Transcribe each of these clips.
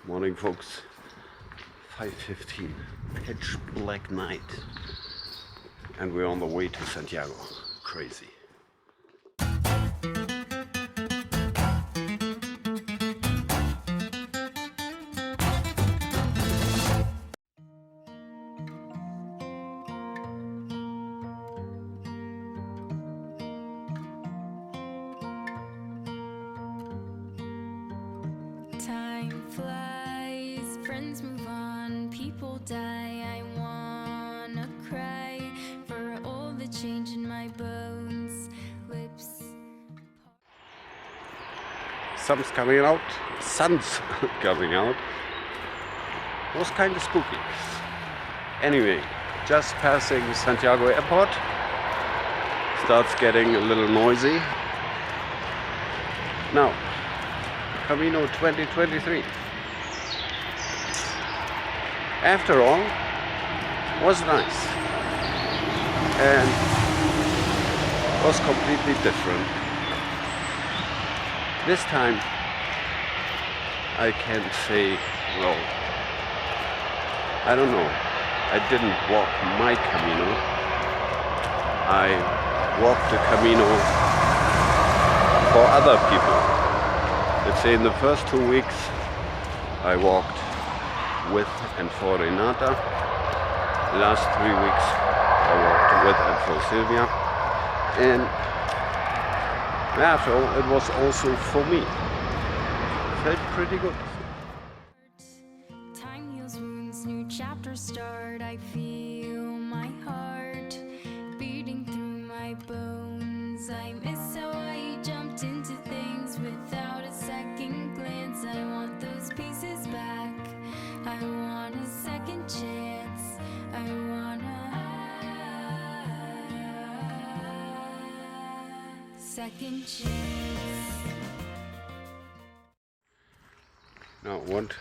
Morning, folks. 5:15, pitch black night, and we're on the way to Santiago. Crazy. Time flies, friends move on, people die. I wanna cry for all the change in my bones, lips. Sun's coming out. Sun's coming out. Was kind of spooky. Anyway, just passing Santiago Airport. Starts getting a little noisy. Now, Camino 2023. After all, was nice and was completely different. This time I can say, well, I don't know. I didn't walk my Camino. I walked the Camino for other people. Let's say in the first 2 weeks I walked with and for Renata. The last 3 weeks I walked with and for Sylvia. And after all, it was also for me. Felt pretty good. Time heals wounds, new chapters start. I feel my heart beating through my bones. I miss how I jumped into things without a second glance. I want those pieces back. I want a second chance. I want a second chance. Now, what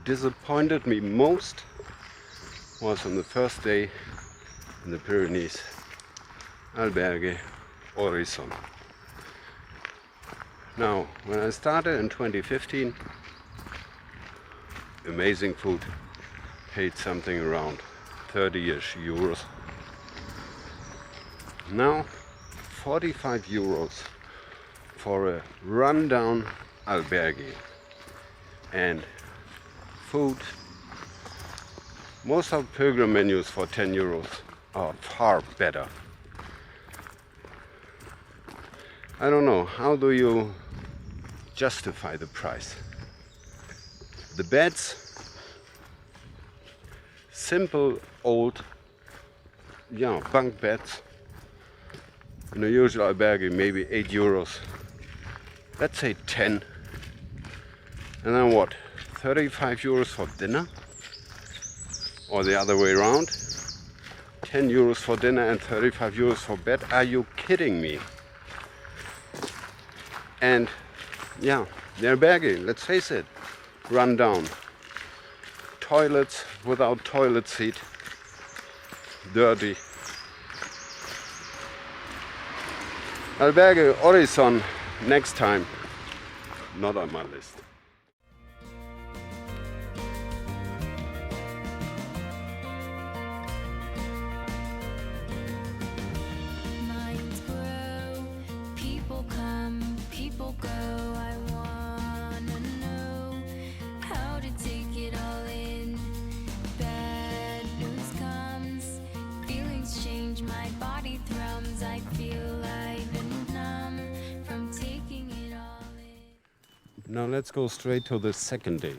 disappointed me most was on the first day in the Pyrenees, Albergue Horizon. Now, when I started in 2015, amazing food, paid something around 30-ish euros. Now, 45 euros for a rundown albergue. And food. Most of pilgrim menus for 10 euros are far better. I don't know, how do you justify the price? The beds, simple old bunk beds. In a usual albergue, maybe 8 euros. Let's say 10. And then what? 35 euros for dinner? Or the other way around? 10 euros for dinner and 35 euros for bed? Are you kidding me? And yeah, the albergue, let's face it, run down. Toilets without toilet seat. Dirty. Albergue Horizon next time. Not on my list. Minds grow, people come, people go. I wanna know how to take it all in. Bad news comes, feelings change, my body thrums. I feel I've been numb from taking it all in. Now let's go straight to the second day.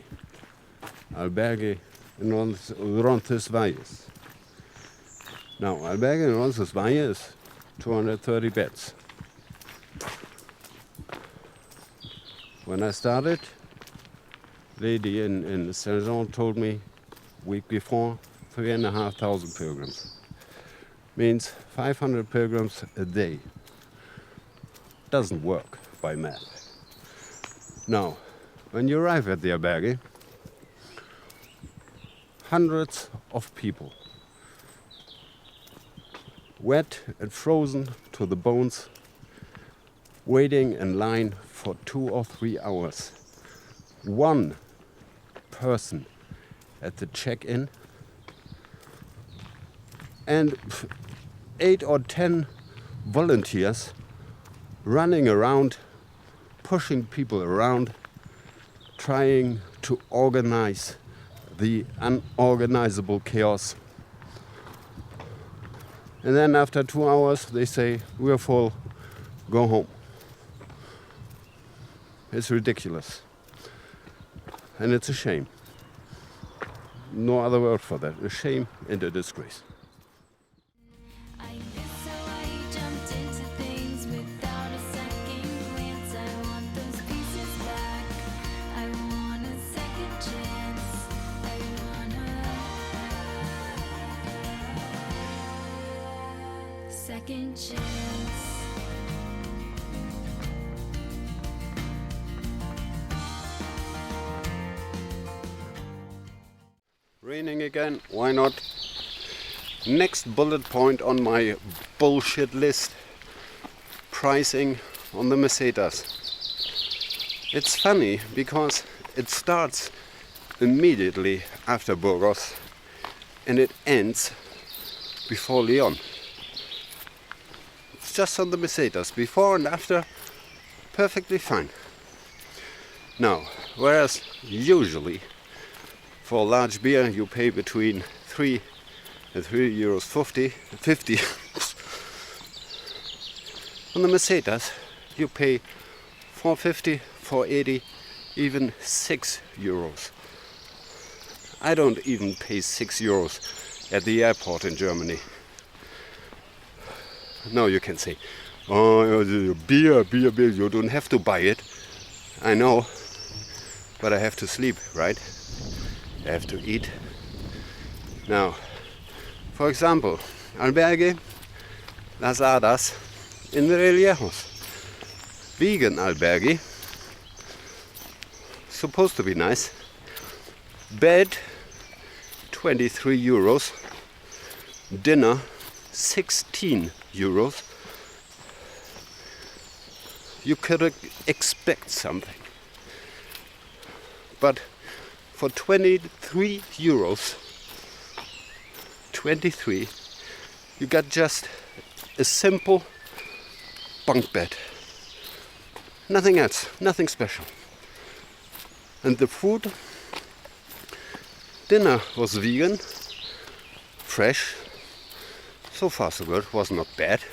Albergue in Roncesvalles. Now, albergue in Roncesvalles is 230 beds. When I started, lady in Saint-Jean told me week before 3,500 pilgrims. Means 500 pilgrims a day. Doesn't work by math. Now, when you arrive at the albergue, hundreds of people, wet and frozen to the bones, waiting in line for 2 or 3 hours. One person at the check-in, and 8 or 10 volunteers running around, pushing people around, trying to organize the unorganizable chaos. And then after 2 hours they say, we're full, go home. It's ridiculous. And it's a shame. No other word for that. A shame and a disgrace. I miss how I jumped into things without a second glance. I want those pieces back. I want a second chance. I want a second chance. Raining again, why not? Next bullet point on my bullshit list: pricing on the Mesetas. It's funny because it starts immediately after Burgos and it ends before Leon. It's just on the Mesetas, before and after, perfectly fine. Now, whereas usually for a large beer you pay between 3 and €3.50. On the Mesetas you pay 4.50, 4.80, even €6. I don't even pay €6 at the airport in Germany. Now you can say, oh, beer, you don't have to buy it. I know, but I have to sleep, right? I have to eat. Now, for example, albergue Las Hadas in the Reliejos. Vegan albergue. Supposed to be nice. Bed, €23. Dinner, €16. You could expect something. But for €23, 23, you got just a simple bunk bed. Nothing else, nothing special. And the food, dinner was vegan, fresh, so far so good, was not bad.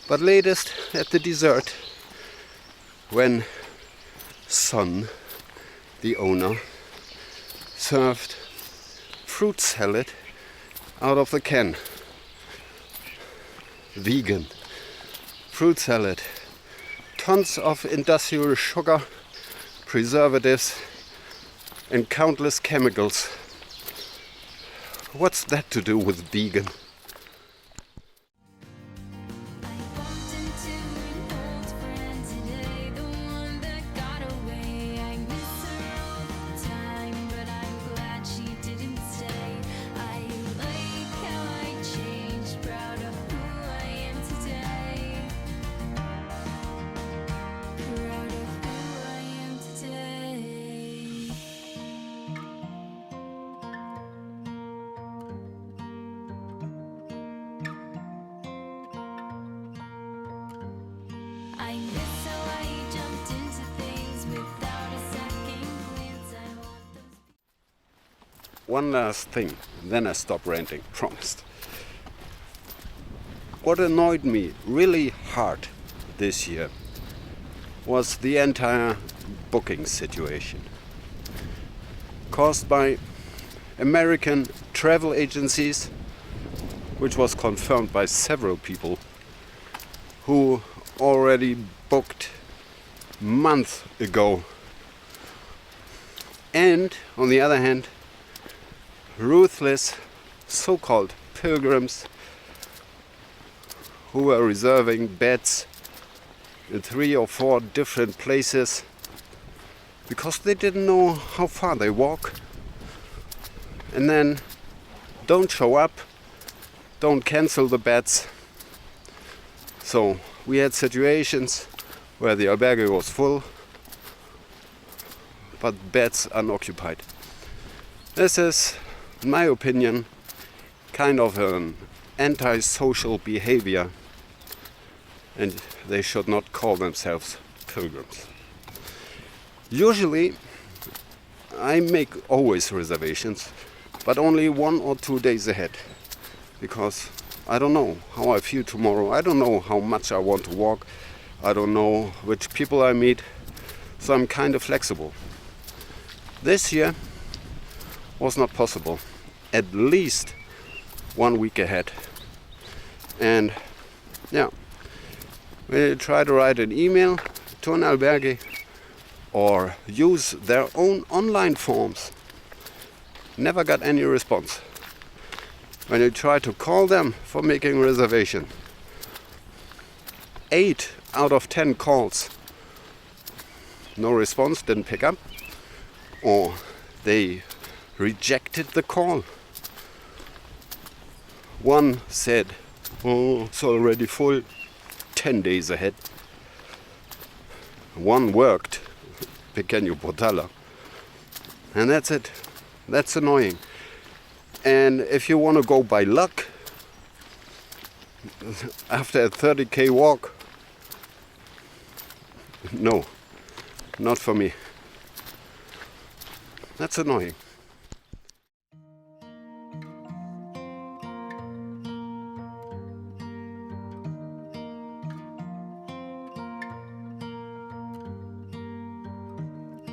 But latest at the dessert, when Son, the owner, served fruit salad out of the can. Vegan fruit salad. Tons of industrial sugar, preservatives, and countless chemicals. What's that to do with vegan? I bumped into an old friend today, the one that got away. I miss her all the time, but I'm glad she didn't stay. I like how I changed, proud of who I am today. Proud of who I am today. I miss how I jumped into things without a second glance. I want those. One last thing, then I stop ranting, promised. What annoyed me really hard this year was the entire booking situation, caused by American travel agencies, which was confirmed by several people who already booked months ago. And on the other hand, ruthless so-called pilgrims who were reserving beds in 3 or 4 different places because they didn't know how far they walk, and then don't show up, don't cancel the beds. So we had situations where the albergue was full, but beds unoccupied. This is, in my opinion, kind of an antisocial behavior, and they should not call themselves pilgrims. Usually I make always reservations, but only 1 or 2 days ahead, because I don't know how I feel tomorrow. I don't know how much I want to walk. I don't know which people I meet, so I'm kind of flexible. This year was not possible, at least 1 week ahead. And yeah, we try to write an email to an albergue or use their own online forms. Never got any response. When you try to call them for making a reservation, 8 out of 10 calls, no response, didn't pick up, or they rejected the call. One said, "Oh, it's already full," 10 days ahead. One worked, pequeño portala, and that's it. That's annoying. And if you want to go by luck, after a 30k walk, no, not for me. That's annoying.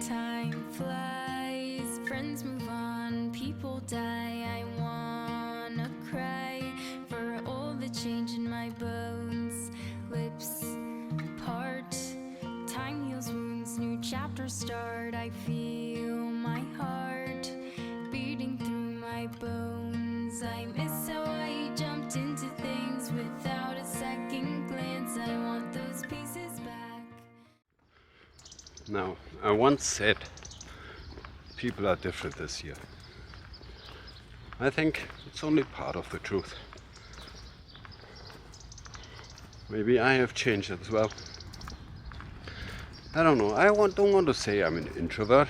Time flies, friends move on, people die. I wanna cry for all the change in my bones. Lips part, time heals wounds, new chapters start. I feel my heart beating through my bones. I miss how I jumped into things without a second glance. I want those pieces back. Now, I once said people are different this year. I think it's only part of the truth. Maybe I have changed as well. I don't know. Don't want to say I'm an introvert.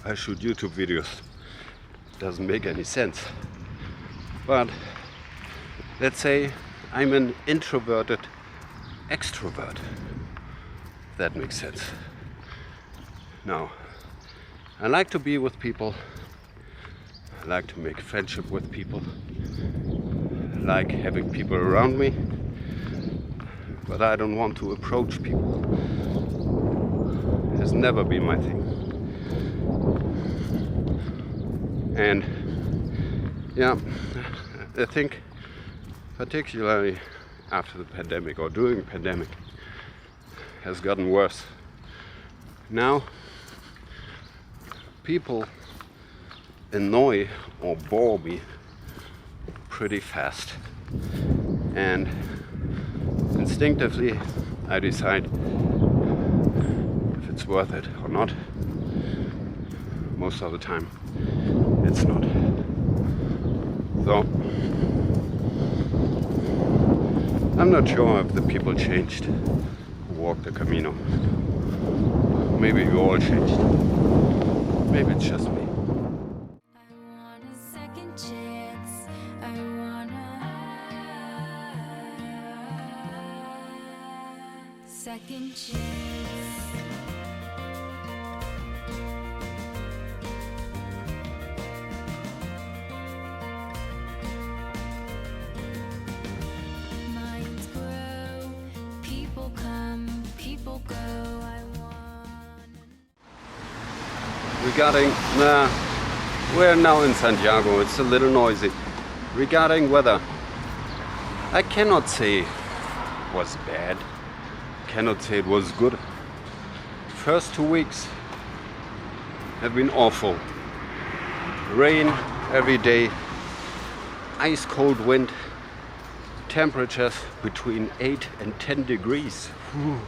I shoot YouTube videos. Doesn't make any sense. But let's say I'm an introverted extrovert. That makes sense. Now, I like to be with people. I like to make friendship with people. I like having people around me. But I don't want to approach people. It has never been my thing. And yeah, I think particularly after the pandemic or during the pandemic has gotten worse. Now people annoy or bore me pretty fast, and instinctively I decide if it's worth it or not. Most of the time it's not. So I'm not sure if the people changed who walked the Camino. Maybe you all changed. Maybe it's just me. I want a second chance. I want a second chance. Minds grow, people come, people go. I want. Regarding, we're now in Santiago, it's a little noisy. Regarding weather, I cannot say it was bad, cannot say it was good. First 2 weeks have been awful. Rain every day, ice cold wind, temperatures between 8 and 10 degrees. Whew.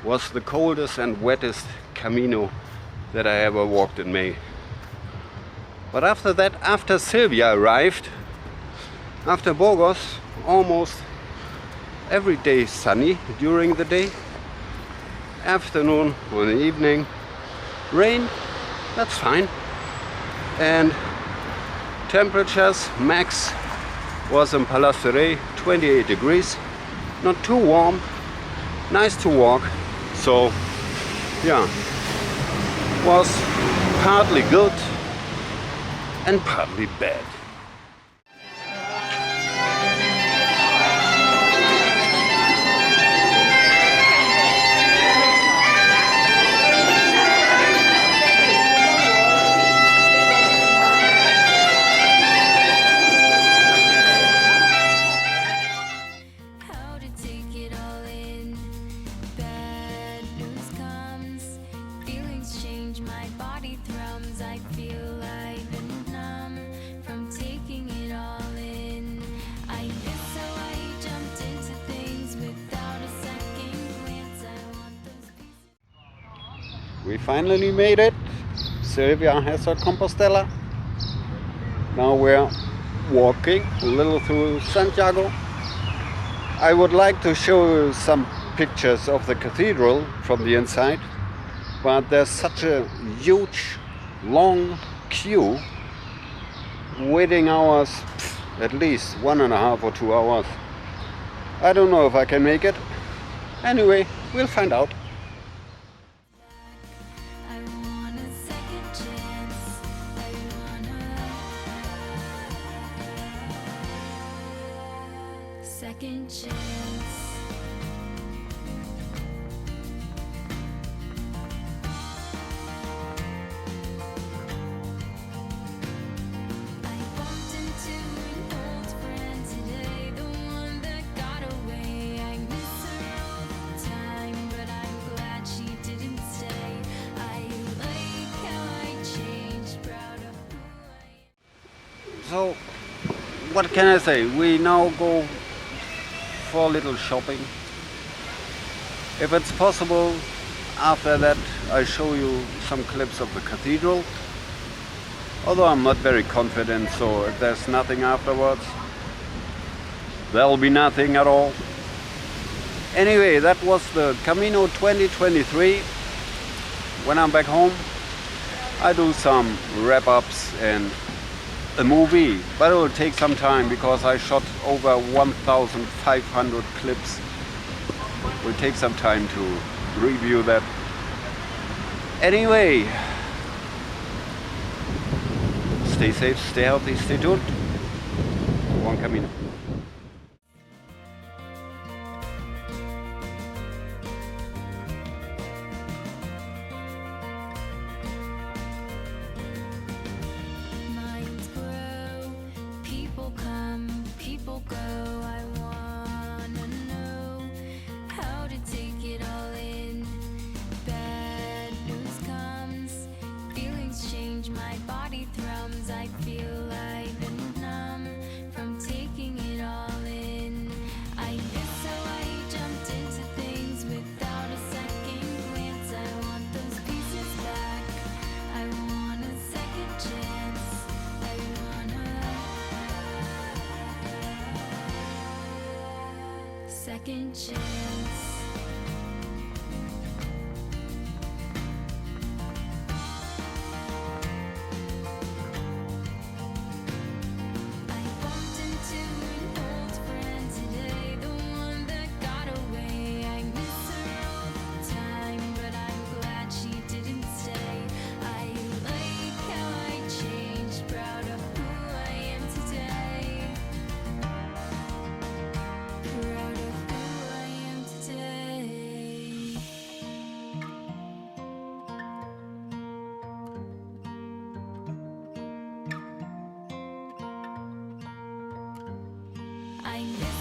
Was the coldest and wettest Camino that I ever walked in May. But after that, after Sylvia arrived, after Burgos, almost every day sunny during the day, afternoon or the evening, Rain, that's fine. And temperatures max was in Palasteret 28 degrees. Not too warm, nice to walk. So yeah, was partly good and partly bad. How to take it all in. Bad news comes, feelings change, my body thrums. I feel I've been numb from taking it all in. I miss how I jumped into things without a second glance. I want those pieces. We finally made it. Sylvia has her Compostela. Now we're walking a little through Santiago. I would like to show you some pictures of the cathedral from the inside, but there's such a huge, long queue, waiting hours, at least 1.5 or 2 hours. I don't know if I can make it. Anyway, we'll find out. I want a second chance. I want a second chance. I bumped into an old friend today, the one that got away. I miss her all the time, but I'm glad she didn't stay. I like how I changed, proud of who I am. So, what can I say? We now go for a little shopping. If it's possible, after that I show you some clips of the cathedral. Although I'm not very confident, so if there's nothing afterwards, there'll be nothing at all. Anyway, that was the Camino 2023. When I'm back home, I do some wrap-ups and a movie, but it will take some time because I shot over 1,500 clips. It will take some time to review that. Anyway, stay safe, stay healthy, stay tuned. Buen camino. Minds grow, people come, people go. I wanna know how to take it all in. Bad news comes, feelings change, my body thrums. I feel I've been numb from taking it all in. I miss how I jumped into things without a second glance. I want those pieces back. I want a second chance. I want a second chance. I bumped into an old friend today, the one that got away. I miss her all the time, but I'm glad she didn't stay. I like how I changed, proud of who I am today. Proud of who I am today. I miss